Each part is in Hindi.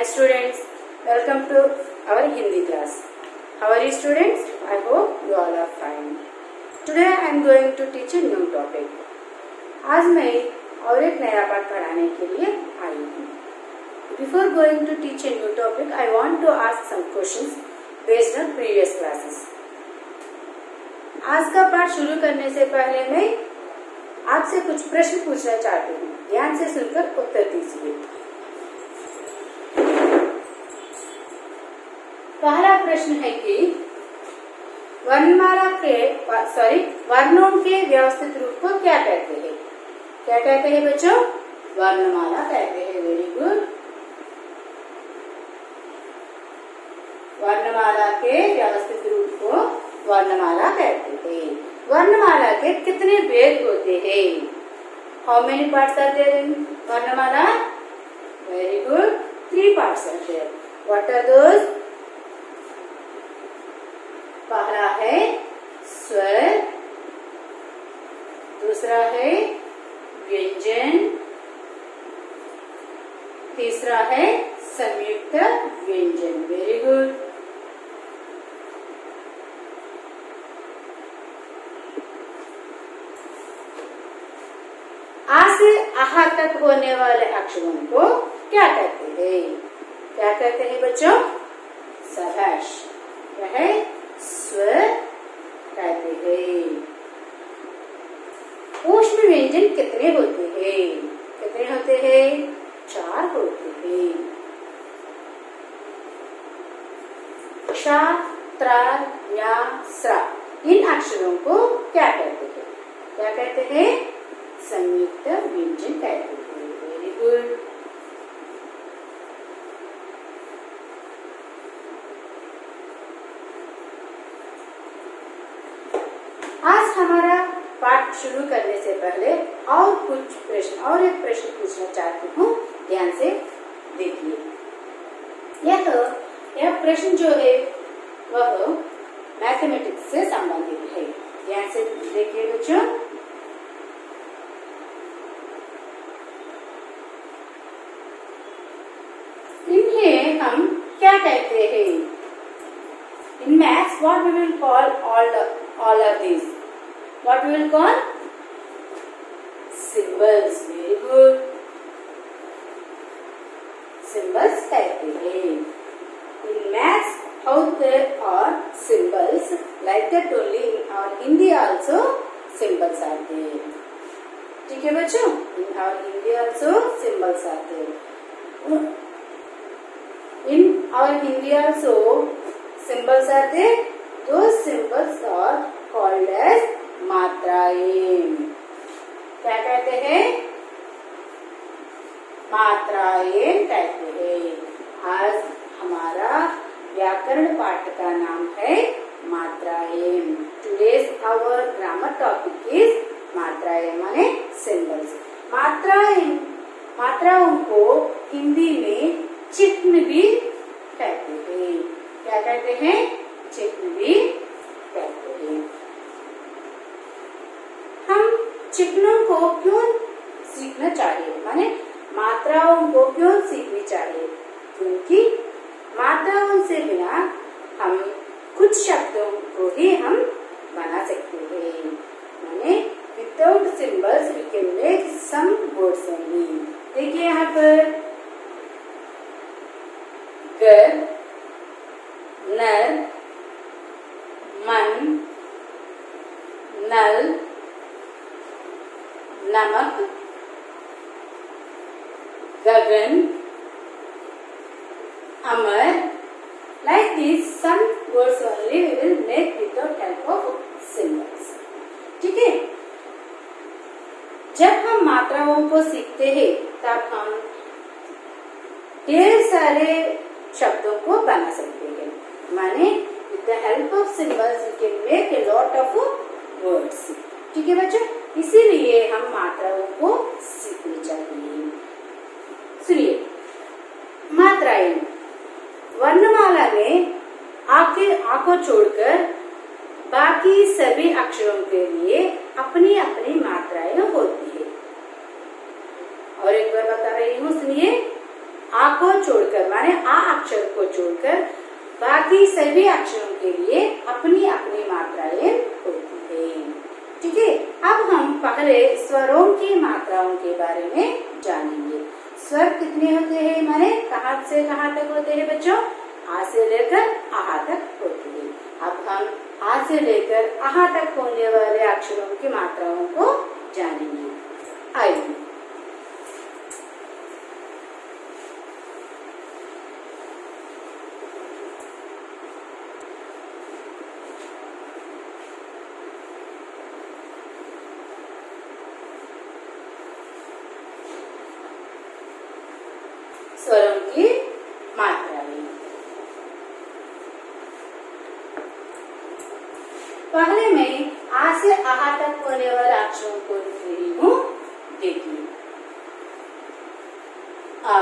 Hi students, welcome to our Hindi class. How are you students? I hope you all are fine. Today I am going to teach a new topic. आज मैं और एक नया पाठ पढ़ाने के लिए आई हूँ. Before going to teach a new topic, I want to ask some questions based on previous classes. आज का पाठ शुरू करने से पहले मैं आपसे कुछ प्रश्न पूछना चाहती हूँ. ध्यान से सुनकर उत्तर दीजिए. पहला प्रश्न है कि वर्णमाला के वर्णों के व्यवस्थित रूप को क्या कहते हैं? क्या कहते हैं बच्चों? वर्णमाला कहते हैं. Very good. वर्णमाला के व्यवस्थित रूप को वर्णमाला कहते हैं. वर्णमाला के कितने भेद होते हैं? How many parts are there in वर्णमाला? Very good. 3 parts are there. What are those? पहला है स्वर, दूसरा है व्यंजन, तीसरा है संयुक्त व्यंजन. Very good. आ से आहा तक होने वाले अक्षरों को क्या कहते हैं? क्या कहते हैं बच्चों? शाबाश. क्या है? स्वर कहते हैं. ऊष्म व्यंजन कितने होते हैं? कितने होते हैं? 4 होते हैं. क्ष, त्र, ञ, स्र. इन अक्षरों को क्या कहते हैं? क्या कहते हैं? संयुक्त व्यंजन कहते हैं. Very good. आज हमारा पाठ शुरू करने से पहले और एक प्रश्न पूछना चाहती हूँ. ध्यान से देखिए. यह प्रश्न जो है वह मैथमेटिक्स से संबंधित है. ध्यान से देखिए बच्चों. इन्हें हम क्या कहते हैं? In maths, what we will call all of these? What we will call? Symbols. Very good. Symbols कहते हैं. In maths, how there are symbols, like that only in our Hindi also symbols are there. ठीक है बच्चों? In our Hindi also symbols are there. In our Hindi also symbols are there. Those symbols are called as मात्राएं. क्या कहते हैं? मात्राएं कहते हैं. आज हमारा व्याकरण पाठ का नाम है मात्राएं. Today's our grammar topic is मात्राएं माने symbols. मात्राओं को हिंदी में चिह्न भी कहते हैं. क्या कहते हैं? चिह्न भी कहते हैं. हम चिह्नों को क्यों सीखना चाहिए? माने मात्राओं को क्यों सीखनी चाहिए? क्योंकि मात्राओं से बिना हम कुछ शब्दों को ही हम बना सकते हैं. माने without symbols we can make some words only. देखिए यहाँ पर गर, नर, मन, नल, नमक, गगन, अमर. Like this, some words only we will make without help of symbols. ठीक है? जब हम मात्राओं को सीखते हैं तब हम ढेर सारे शब्दों को बना सकते हैं. माने with the help of symbols we can make a lot of words. ठीक है बच्चों? इसीलिए हम मात्राओं को सीखनी चाहिए. सुनिए. मात्राएं वर्णमाला में आ को छोड़कर बाकी सभी अक्षरों के लिए अपनी अपनी मात्राएं होती है. और एक बार बता रही हूँ, सुनिए. आ को छोड़कर माने आ अक्षर को छोड़कर बाकी सभी अक्षरों के लिए अपनी अपनी मात्राएं होती है। ठीक है, अब हम पहले स्वरों की मात्राओं के बारे में जानेंगे। स्वर कितने होते हैं, माने कहाँ से कहाँ तक होते हैं बच्चों? आ से लेकर आहा तक होते हैं। अब हम आ से लेकर आहा तक होने वाले अक्षरों की मात्राओं को जानेंगे। आइए, स्वरों की मात्राएं। पहले मैं आ से आहा तक होने वाले अक्षरों को लिख रही हूँ। देखिए, आ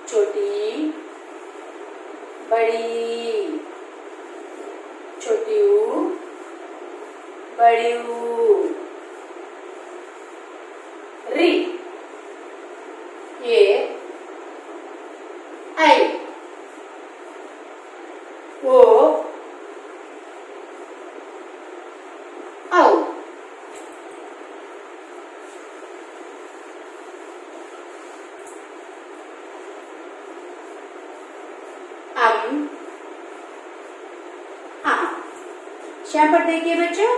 छोटी बड़ी, छोटी ऊ बड़ी ऊ, री ये आई, ओ औ, यहाँ पर देखिए बच्चों,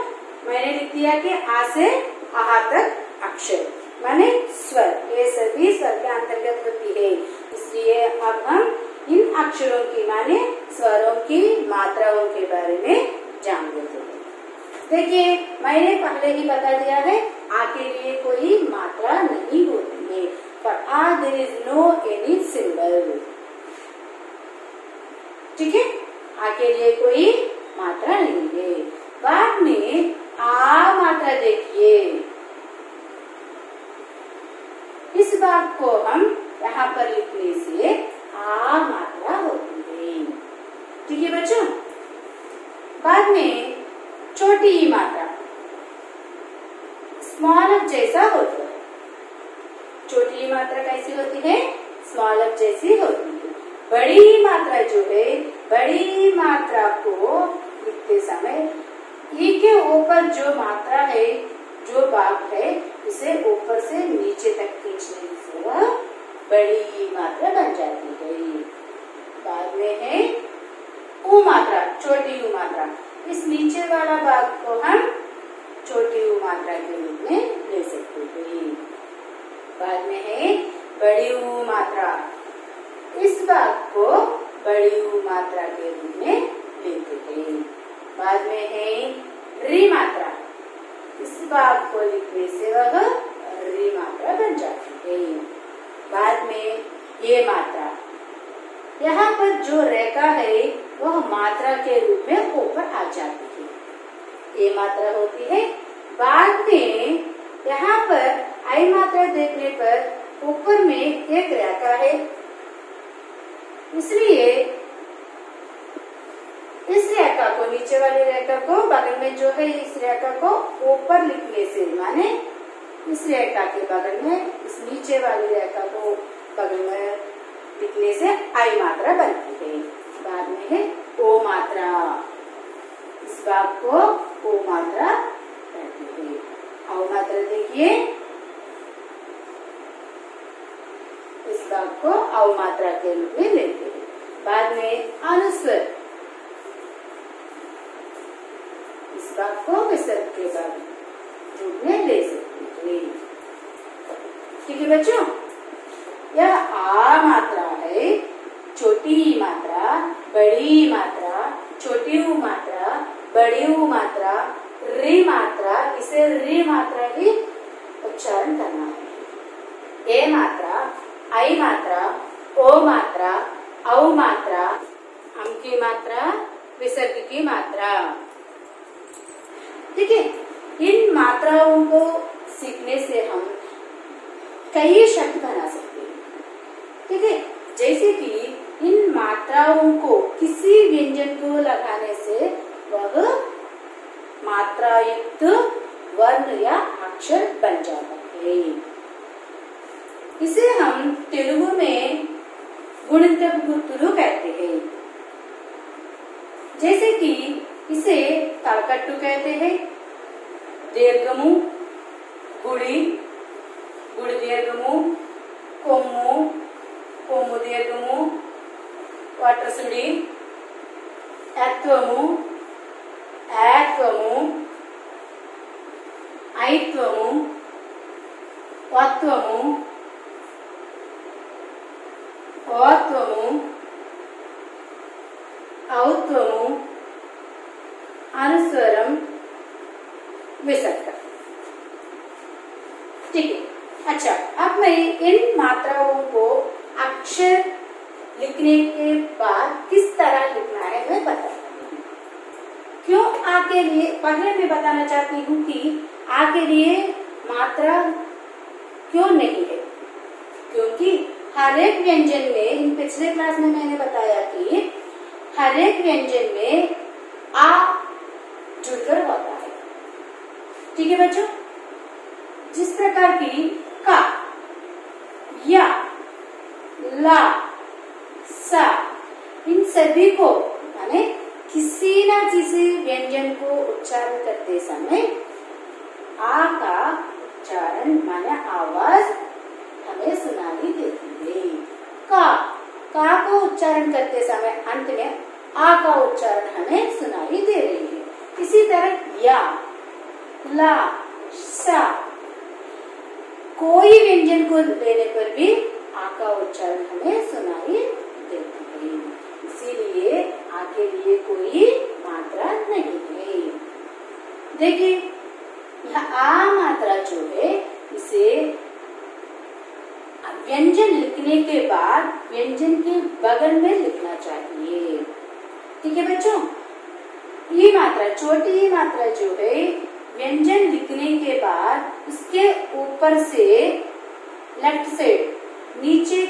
मैंने लिख दिया कि आ से आहा तक अक्षर माने स्वर, ये सभी स्वर के अंतर्गत होती है। इसलिए अब हम इन अक्षरों की माने स्वरों की मात्राओं के बारे में जान लेते हैं। देखिए, मैंने पहले ही बता दिया है, आ के लिए कोई मात्रा नहीं होती है। For uh there is no any symbol। ठीक है, आ के लिए कोई मात्रा नहीं है। बाद में आ मात्रा देखिए, इस बात को हम यहाँ पर लिखने से आ मात्रा होती है। ठीक है बच्चों, बाद में छोटी ई मात्रा स्मॉल अप जैसा होता है। छोटी ई मात्रा कैसी होती है? स्मॉल अप जैसी होती है। बड़ी मात्रा जो है, बड़ी मात्रा को लिखते समय ई के ऊपर जो मात्रा है, जो भाग है, उसे ऊपर से नीचे तक खींचने से वह बड़ी मात्रा बन जाती है। बाद में है ऊ मात्रा, छोटी ऊ मात्रा। इस नीचे वाला भाग को हम छोटी ऊ मात्रा के रूप में ले सकते हैं। बाद में है बड़ी ऊ मात्रा, इस भाग को बड़ी ऊ मात्रा के रूप में लेते हैं। बाद में है री मात्रा, इस भाग को लिखने से वह री मात्रा बन जाती है। बाद में ये मात्रा, यहाँ पर जो रेखा है वह मात्रा के रूप में ऊपर आ जाती है, ये मात्रा होती है। बाद में यहाँ पर आई मात्रा देखने पर ऊपर में एक रेखा है, इसलिए इस रेखा को, नीचे वाली रेखा को बगल में जो है, इस रेखा को ऊपर लिखने से माने इस रेखा के बगल में, इस नीचे वाली रेखा को बगल में लिखने से आई मात्रा बनती है। बाद में है ओ मात्रा, इस भाग को ओ मात्रा कहते हैं। औ मात्रा देखिए, इस भाग को औ मात्रा के रूप में लेते हैं। बाद में अनुस्वर, इस भाग को विसर्ग के बाद रूप में ले सकते हैं। ठीक है बच्चों, यह आ मात्रा है, छोटी मात्रा, बड़ी मात्रा, छोटी ऊ मात्रा, बड़ी ऊ मात्रा, री मात्रा, इसे री मात्रा ही उच्चारण करना है। ए मात्रा, आई मात्रा, ओ मात्रा, औ मात्रा, अम की मात्रा, विसर्ग की मात्रा। ठीक है, इन मात्राओं को सीखने से हम कई शब्द बना सकते हैं। ठीक है, जैसे कि इन मात्राओं को किसी व्यंजन को लगाने से वह मात्रायुक्त वर्ण या अक्षर बन जाता है। हैं। इसे हम तेलुगु में गुणितक गुर्तुलु कहते हैं। जैसे कि इसे तलकट्टु कहते हैं, दीर्घमु, गुड़ी, गुड़ी दीर्घमु, कोम्मु, कोम्मु दीर्घमु, वट्रसुड़ी, एत्वमु, ऐत्वमु, ऐत्वमु, वत्वमु, औत्वमु, औत्वमु, अनुस्वरम, विसर्ग। ठीक है। अच्छा, अब मैं इन मात्राओं को अक्षर लिखने के बाद किस तरह लिखना है मैं बताती हूँ। क्यों आ के लिए पहले मैं बताना चाहती हूँ कि आ के लिए मात्रा क्यों नहीं है, क्योंकि हर एक व्यंजन में, इन पिछले क्लास में मैंने बताया कि हर एक व्यंजन में आ जुड़कर होता है। ठीक है बच्चों, जिस प्रकार की का, या, ला, सा, इन सभी को माने किसी न किसी व्यंजन को उच्चारण करते समय आ का उच्चारण माने आवाज हमें सुनाई देती है। का को उच्चारण करते समय अंत में आ का उच्चारण हमें सुनाई दे रही है। इसी तरह या, ला, सा, कोई व्यंजन को लेने पर भी आ का उच्चारण हमें सुनाई देती है। इसीलिए आ के लिए कोई मात्रा नहीं है। देखिए, यह आ मात्रा जो है इसे व्यंजन लिखने के बाद व्यंजन के बगल में लिखना चाहिए। ठीक है बच्चों, ये मात्रा, छोटी ये मात्रा जो है व्यंजन लिखने के बाद उसके ऊपर से लेफ्ट साइड नीचे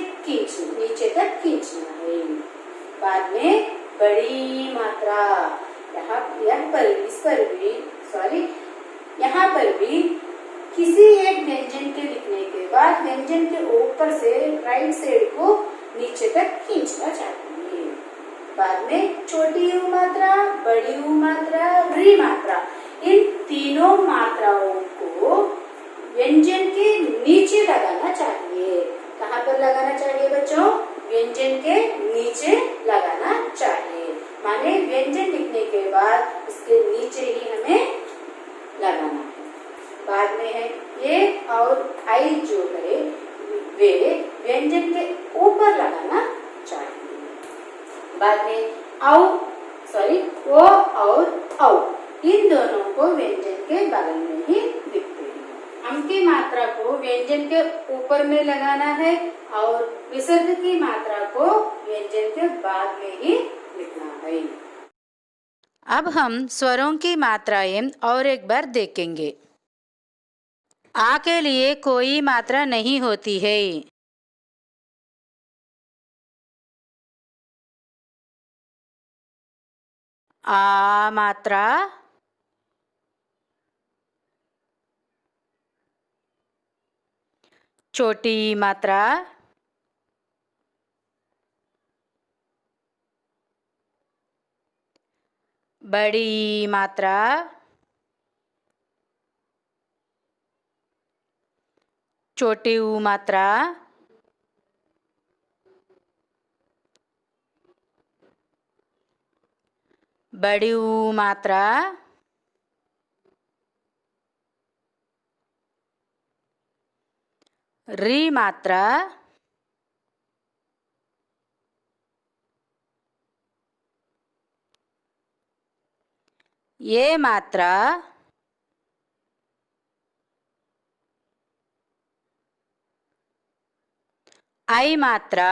तक खींचना है। बाद में बड़ी मात्रा यहाँ पर भी किसी एक व्यंजन के लिखने के बाद व्यंजन के ऊपर से राइट साइड को नीचे तक खींचना चाहिए। बाद में छोटी यू मात्रा, बड़ी यू मात्रा, री मात्रा, इन तीनों मात्राओं को व्यंजन के नीचे लगाना चाहिए। कहाँ पर लगाना चाहिए बच्चों? व्यंजन के नीचे लगाना चाहिए। माने व्यंजन लिखने के बाद उसके नीचे ही हमें लगाना है। बाद में है ए और आई जो है वे व्यंजन के ऊपर लगाना चाहिए। बाद में ओ और औ, इन दोनों को व्यंजन के बगल में ही लिखते हैं। अम की मात्रा को व्यंजन के ऊपर में लगाना है और विसर्ग की मात्रा को व्यंजन के बाद में ही लिखना है। अब हम स्वरों की मात्राएं और एक बार देखेंगे। आ के लिए कोई मात्रा नहीं होती है। आ मात्रा, छोटी मात्रा, बड़ी मात्रा, छोटी ऊ मात्रा, बड़ी ऊ मात्रा, री मात्रा, ये मात्रा, आई मात्रा,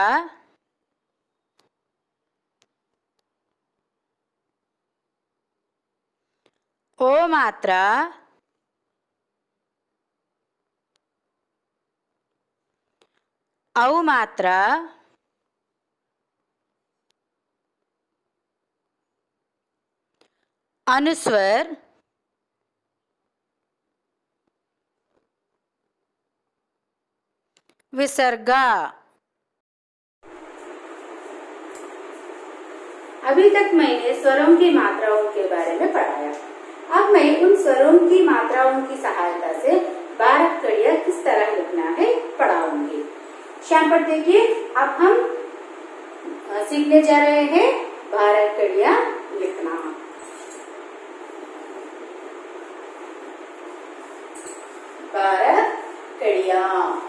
ओ मात्रा, औ मात्रा, अनुस्वर, विसर्गा। अभी तक मैंने स्वरों की मात्राओं के बारे में पढ़ाया। अब मैं उन स्वरों की मात्राओं की सहायता से 12 कड़ियाँ किस तरह लिखना है पढ़ाऊंगी। शाम देखिए, अब हम सीखने जा रहे हैं 12 कड़ियाँ लिखना। 12 कड़ियाँ,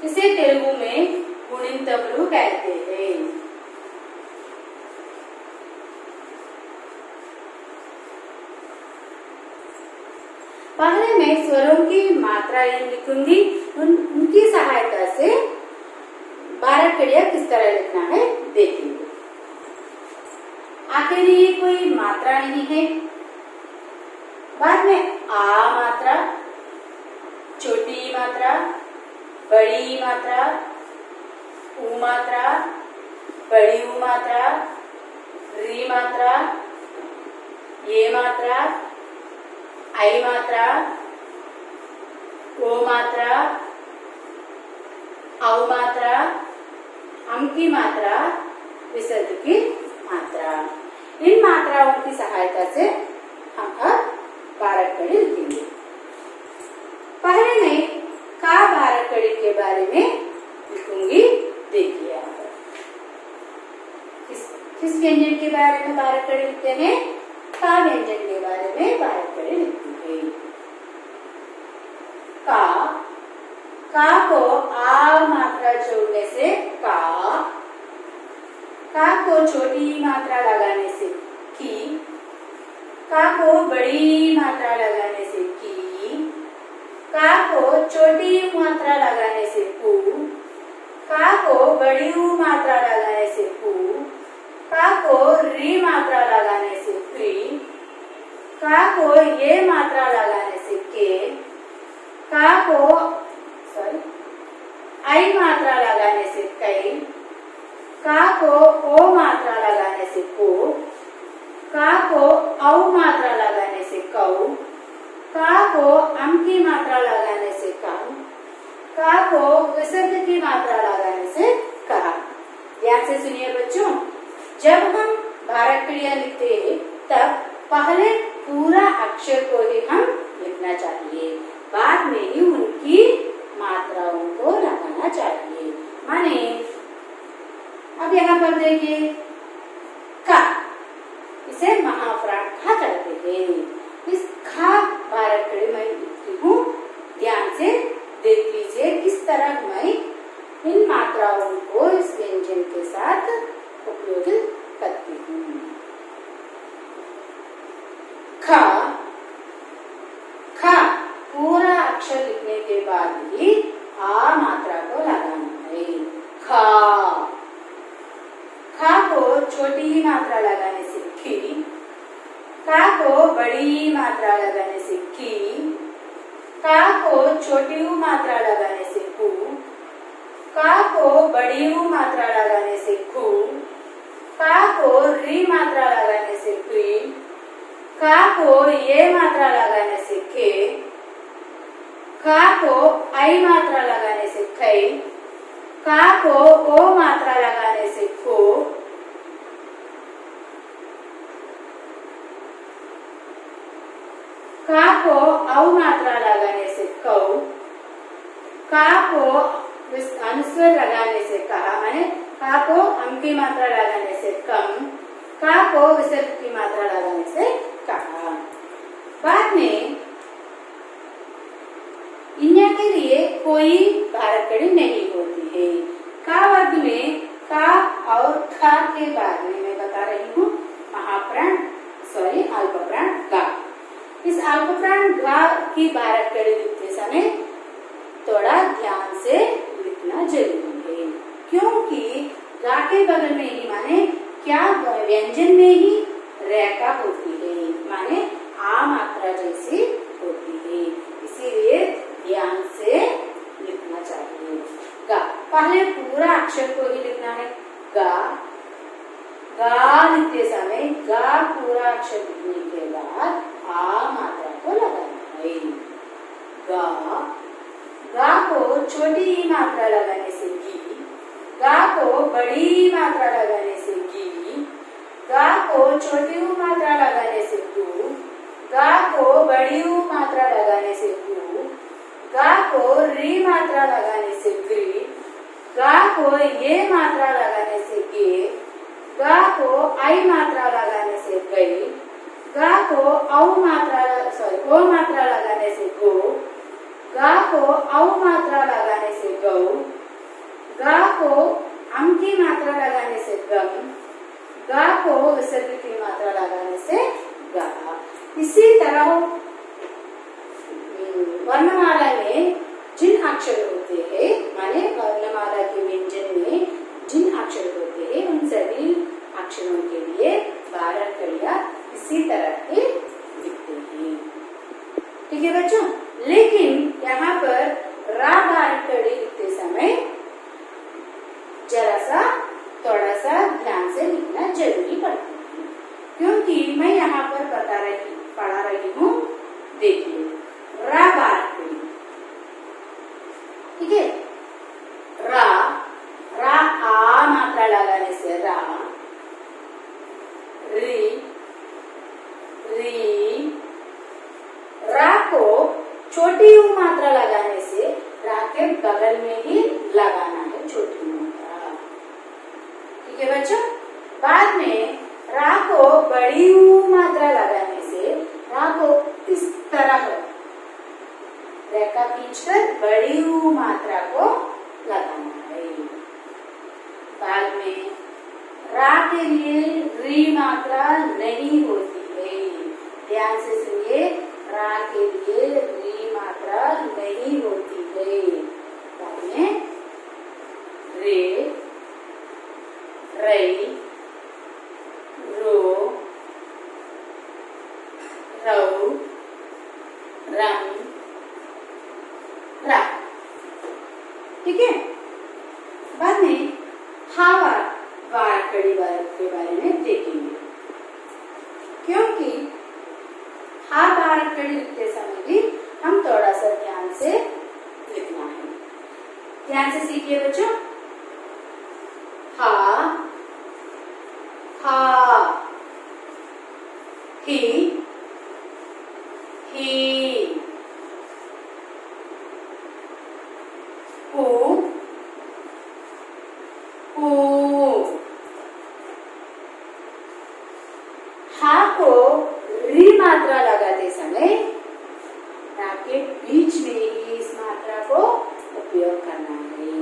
इसे तेलुगु में गुणितमुलु कहते हैं। पहले मैं स्वरों की मात्राएं लिखूंगी, उनकी सहायता से 12 कड़ियाँ किस तरह लिखना है देखेंगे। आ के लिए कोई मात्रा नहीं है। बाद में आ मात्रा, छोटी मात्रा, बड़ी मात्रा, ऊ मात्रा, बड़ी ऊ मात्रा, री मात्रा, ये मात्रा, आई मात्रा, ओ मात्रा, औ मात्रा, अम की मात्रा, विसर्ग की मात्रा। इन मात्राओं की सहायता से हम अब 12 कड़ी लिखेंगे। पहले मैं का 12 कड़ी के बारे में लिखूंगी। देखिए यहाँ पर किस व्यंजन के बारे में 12 कड़ी लिखते हैं? का व्यंजन के बारे में 12 कड़ी लिखते हैं। का को आ मात्रा जोड़ने से का को छोटी मात्रा लगाने से की, का को बड़ी मात्रा लगाने से की, का को छोटी मात्रा लगाने से कु, का को बड़ी मात्रा लगाने से कु, का को री मात्रा लगाने से क्री, का को ये मात्रा लगाने से के, का को आई मात्रा लगाने से कई, का को ओ मात्रा लगाने से को, का को औ मात्रा लगाने से कौ, का को अम की मात्रा लगाने से कम, का को विसर्ग की मात्रा लगाने से कहा। ध्यान से सुनिए बच्चों, जब हम 12 कड़ियाँ लिखते हैं तब पहले पूरा अक्षर को ही हम लिखना चाहिए, बाद में ही उनकी मात्राओं को लगाना चाहिए। माने अब यहाँ पर देखिए, का, इसे महाप्राण खा कहते हैं। इस खा 12 कड़ी मैं लिखती हूँ। ध्यान से देख लीजिए किस तरह मैं इन मात्राओं को इस व्यंजन के साथ उपयोग करती हूँ। खा, खा पूरा अक्षर लिखने के बाद ही आ मात्रा को लगाना है। खा, खा को छोटी मात्रा लगाने से खी, का को बड़ी मात्रा लगाने से की, का को छोटी मात्रा लगाने से कु, का को बड़ी मात्रा लगाने से खु, का को री मात्रा लगाने से क्री, का को ये मात्रा लगाने से के, का को आई मात्रा लगाने से खई, का को ओ मात्रा लगाने से को, का को औ मात्रा लगाने से कौ, का को अनुस्वर लगाने से कहा, माने का को अम की मात्रा लगाने से कम, का को विसर्ग की मात्रा लगाने से कहा। बाद में इन्या के लिए कोई 12 कड़ी नहीं होती है। का वर्ग में का और खा के बारे में मैं बता रही हूँ। महाप्राण अल्पप्राण गा। इस अल्पप्राण गा की 12 कड़ी लिखते समय थोड़ा ध्यान से लिखना जरूरी है, क्योंकि गा के बगल में ही माने क्या व्यंजन में ही रेखा होती है, माने आ मात्रा जैसी होती है, इसीलिए ध्यान से लिखना चाहिए। गा पहले पूरा अक्षर को ही लिखना है। गा, गा लिखते समय गा पूरा अक्षर लिखने के बाद आ मात्रा को लगाना है। गा, गा को छोटी ई मात्रा लगाने से गी, गा को बड़ी ई मात्रा लगाने से गी, गा को छोटी ऊ मात्रा लगाने से गु, गा को बड़ी ऊ मात्रा लगाने से गु, गा को री मात्रा लगाने से ग्री, गा को ये मात्रा लगाने से गे, गा को आई मात्रा लगाने से गई, गा को औ मात्रा ओ मात्रा लगाने से गो, गा को औ मात्रा लगाने से गौ, गा को अम की मात्रा लगाने से गम, गा को विसर्ग की मात्रा लगाने से गा। इसी तरह वर्णमाला में जिन अक्षर होते हैं, माने वर्णमाला के व्यंजन में जिन अक्षर होते हैं उन सभी अक्षरों के लिए 12 कड़ियां इसी तरह के दिखते हैं। ठीक है बच्चों, लेकिन यहाँ पर रा 12 कड़ी लिखते समय जरा सा थोड़ा सा ध्यान से लिखना जरूरी पड़ता है, क्योंकि मैं यहाँ पर पढ़ा रही हूँ। देखिए रा 12 कड़ी, ठीक है। रा आ मात्रा लगाने से रा, री री, रा को छोटी ऊ मात्रा लगाने से रा के बगल में ही लगाना है छोटी मात्रा। ठीक है बच्चों, बाद में रा को बड़ी ऊ मात्रा लगाने से रा को इस तरह रेखा खींचकर बड़ी ऊ मात्रा को लगाना है। बाद में रा के लिए री मात्रा नहीं होती है, ध्यान से सुनिए, रा के लिए री मात्रा नहीं होती है। बाद में रे, रई, रो, रऊ, रम, रा। ठीक है, बाद में हा 12 कड़ी के बारे में देखेंगे, क्योंकि हा 12 कड़ी लिखते समय भी हम थोड़ा सा ध्यान से लिखना है। ध्यान से सीखिए बच्चों। हा, ही, हू, हा को री मात्रा लगाते समय रा के बीच में ही इस मात्रा को उपयोग करना है,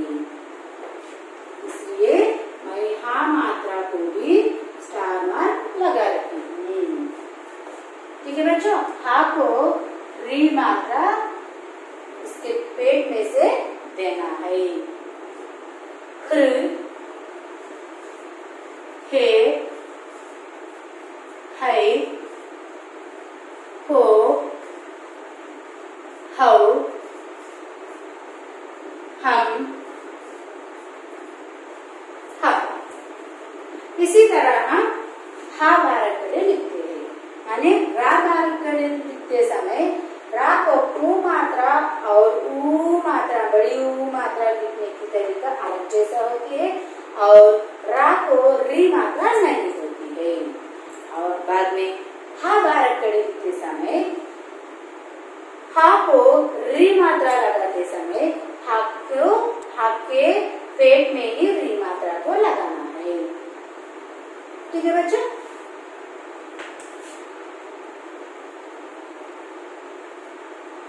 इसलिए मैं हा मात्रा को भी स्टार मार्क लगा रही हूँ। ठीक है बच्चों, हा को री मात्रा इसके पेट में से देना है। ख्र, हे, है, हो, हौ, हम, हब। इसी तरह हम हा 12 कड़ी लिखते हैं, माने रा 12 कड़ी लिखते समय रा को ऊ मात्रा और ऊ मात्रा, बड़ी ऊ मात्रा लिखने की तरीका अलग जैसा होती है, और रा को री मात्रा नहीं होती है। और बाद में हा 12 कड़ी लिखते समय हा को री मात्रा लगाते समय हा के पेट में ही री मात्रा को लगाना है। ठीक है बच्चों,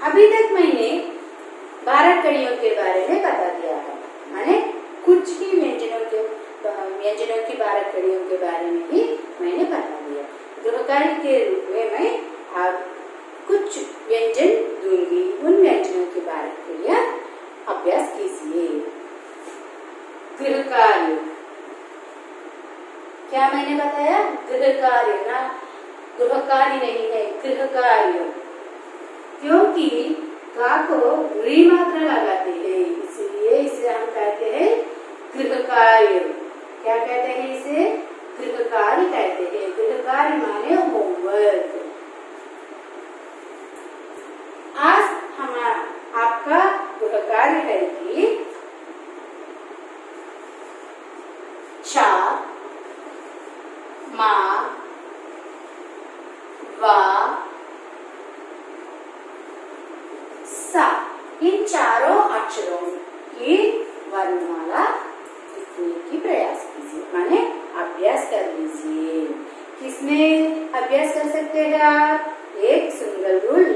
अभी तक मैंने 12 कड़ियों के बारे में बता दिया है, माने कुछ ही व्यंजनों की 12 कड़ियों के बारे में ही मैंने बता दिया। गृहकार्य के रूप में मैं अब कुछ व्यंजन दूंगी, उन व्यंजनों की 12 कड़ियां अभ्यास कीजिए। गृहकार्य, क्या मैंने बताया? गृहकार्य, ना गृहकार्य नहीं है, गृहकार्य, क्योंकि का को री मात्रा लगाते हैं, इसलिए इसे हम कहते हैं गृहकार्य। क्या कहते हैं इसे? गृहकार्य कहते हैं। गृहकार्य माने होमवर्क। आज हम छा, मा, वा, सा, इन चारों अक्षरों की वर्णमाला लिखने की प्रयास कीजिए, माने अभ्यास कर लीजिए। किसमें अभ्यास कर सकते हैं आप? एक सिंगल रूल